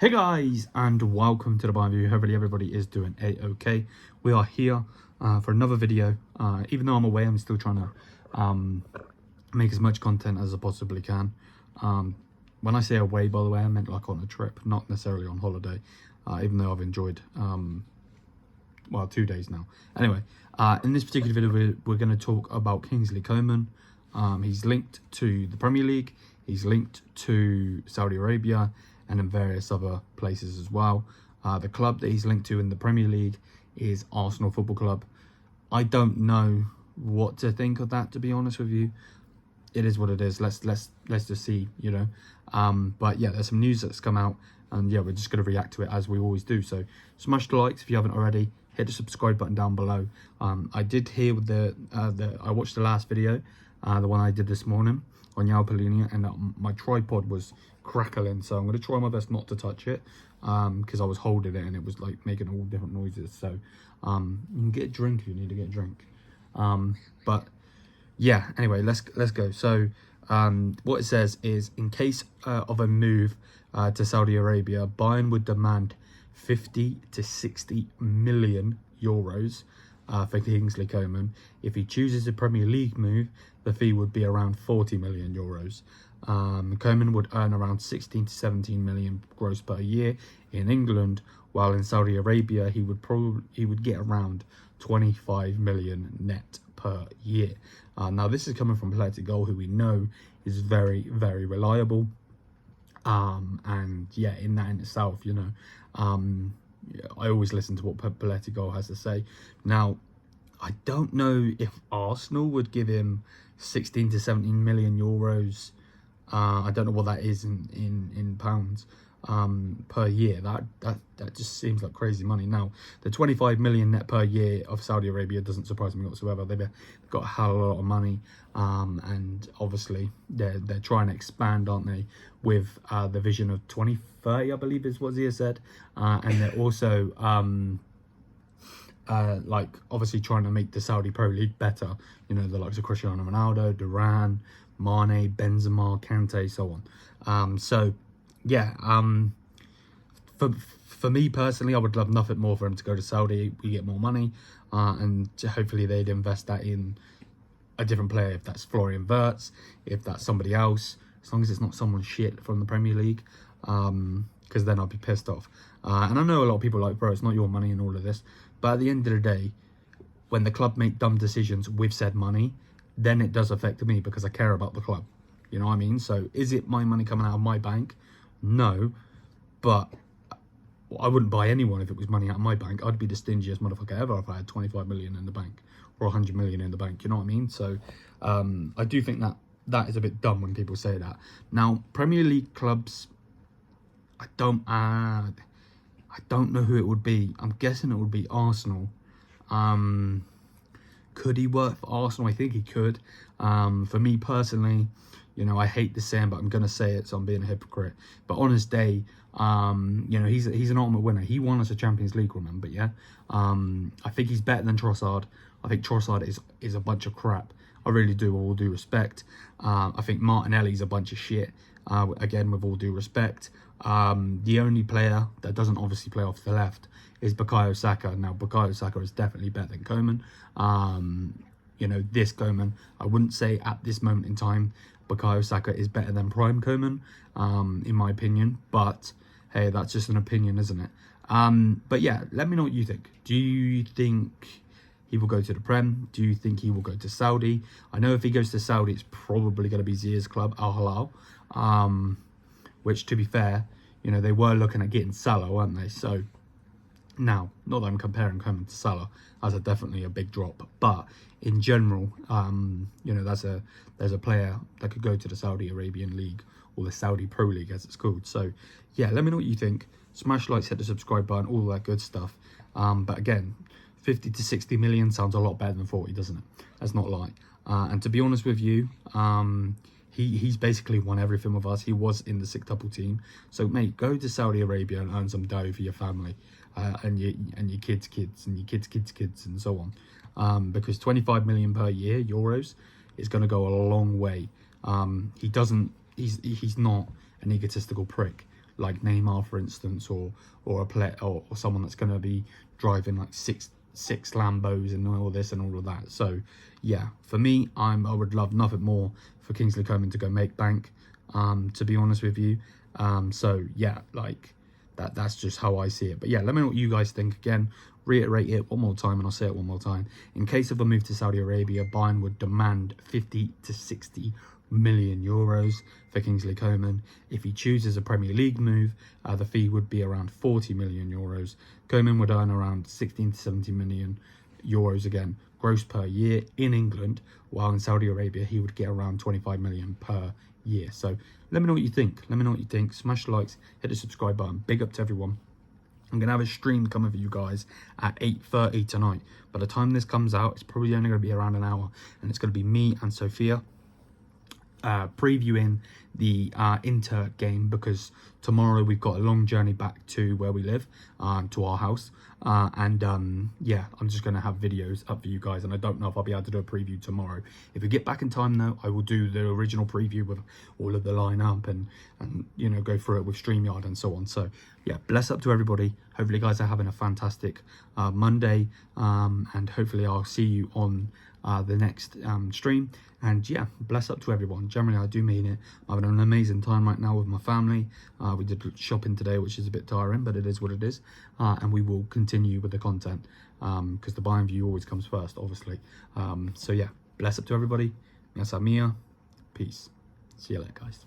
Hey guys, and welcome to the Bayern View. Hopefully everybody is doing a-okay. We are here for another video. Even though I'm away, I'm still trying to make as much content as I possibly can. When I say away, by the way, I meant like on a trip, not necessarily on holiday, even though I've enjoyed, well, 2 days now. Anyway, in this particular video, we're going to talk about Kingsley Coman. He's linked to the Premier League, he's linked to Saudi Arabia, and in various other places as well. The club that he's linked to in the Premier League is Arsenal Football Club. I don't know what to think of that, to be honest with you. It is what it is. Let's just see, you know. But yeah, there's some news that's come out, and yeah, we're just going to react to it as we always do. So smash the likes if you haven't already. Hit the subscribe button down below. I did hear with I watched the last video, the one I did this morning on Yao, and my tripod was crackling, so I'm going to try my best not to touch it, because I was holding it and it was like making all different noises. So you can get a drink if you need to get a drink. But yeah, anyway, let's go. So what it says is, in case of a move to Saudi Arabia, Bayern would demand 50 to 60 million euros for Kingsley Coman. If he chooses a Premier League move, the fee would be around 40 million euros. Coman would earn around 16 to 17 million gross per year in England, while in Saudi Arabia he would get around 25 million net per year. Now this is coming from Plettenberg, who we know is very, very reliable. And yeah, in itself, you know, I always listen to what Plettenberg has to say. Now, I don't know if Arsenal would give him 16 to 17 million euros. I don't know what that is in pounds per year. That just seems like crazy money. Now, the 25 million net per year of Saudi Arabia doesn't surprise me whatsoever. They've got a hell of a lot of money, and obviously they're trying to expand, aren't they, with the vision of 2030, I believe is what Zia said, and they're also like obviously trying to make the Saudi Pro League better. You know, the likes of Cristiano Ronaldo, Duran, Mané, Benzema, Kante, so on. So yeah, for me personally, I would love nothing more for him to go to Saudi. We get more money, and hopefully they'd invest that in a different player. If that's Florian, if that's somebody else, as long as it's not someone shit from the Premier League, because then I'll be pissed off. And I know a lot of people are like, bro, it's not your money and all of this, but at the end of the day, when the club make dumb decisions with said money, then it does affect me, because I care about the club. You know what I mean? So is it my money coming out of my bank? No, but I wouldn't buy anyone if it was money out of my bank. I'd be the stingiest motherfucker ever if I had 25 million in the bank or 100 million in the bank. You know what I mean? So I do think that is a bit dumb when people say that. Now, Premier League clubs, I don't know who it would be. I'm guessing it would be Arsenal. Could he work for Arsenal? I think he could. For me personally, you know, I hate the saying, but I'm going to say it, so I'm being a hypocrite. But on his day, you know, he's an ultimate winner. He won us a Champions League, remember, yeah? I think he's better than Trossard. I think Trossard is a bunch of crap. I really do, with all due respect. I think Martinelli's a bunch of shit, again, with all due respect. The only player that doesn't obviously play off the left is Bukayo Saka. Now, Bukayo Saka is definitely better than Coman. You know, this Coman, I wouldn't say at this moment in time Bukayo Saka is better than prime Coman, in my opinion. But hey, that's just an opinion, isn't it? But yeah, let me know what you think. Do you think he will go to the Prem? Do you think he will go to Saudi? I know if he goes to Saudi, it's probably going to be Zia's club, Al Hilal. Which, to be fair, you know, they were looking at getting Salah, weren't they? So now, not that I'm comparing Coman to Salah, as definitely a big drop, but in general, you know, there's a player that could go to the Saudi Arabian League, or the Saudi Pro League as it's called. So yeah, let me know what you think. Smash likes, hit the subscribe button, all that good stuff. But again, 50 to 60 million sounds a lot better than 40, doesn't it? That's not a lie. And to be honest with you, he's basically won everything with us. He was in the sextuple team. So mate, go to Saudi Arabia and earn some dough for your family, and your kids and your kids and so on. Because 25 million per year euros is going to go a long way. He's not an egotistical prick. like Neymar, for instance, or or someone that's going to be driving like six Lambos and all this and all of that. So yeah, for me, I would love nothing more for Kingsley Coman to go make bank, to be honest with you. So yeah, like that's just how I see it. But yeah, let me know what you guys think. Again, reiterate it one more time, and I'll say it one more time. In case of a move to Saudi Arabia, Bayern would demand 50 to 60 million euros for Kingsley Coman. If he chooses a Premier League move, the fee would be around 40 million euros. Coman would earn around 16 to 70 million euros again gross per year in England, while in Saudi Arabia he would get around 25 million per year. So let me know what you think. Let me know what you think. Smash the likes, hit the subscribe button. Big up to everyone. I'm going to have a stream coming for you guys at 8:30 tonight. By the time this comes out, it's probably only going to be around an hour, and it's going to be me and Sophia previewing the Inter game, because tomorrow we've got a long journey back to where we live, to our house, yeah, I'm just going to have videos up for you guys, and I don't know if I'll be able to do a preview tomorrow. If we get back in time though, I will do the original preview with all of the lineup and you know, go through it with StreamYard and so on. So yeah, bless up to everybody. Hopefully you guys are having a fantastic Monday, and hopefully I'll see you on the next stream. And yeah, bless up to everyone. Generally, I do mean it. I'm having an amazing time right now with my family. We did shopping today, which is a bit tiring, but it is what it is. And we will continue with the content, because the Bayern View always comes first, obviously. So yeah, bless up to everybody. Mia, peace. See you later, guys.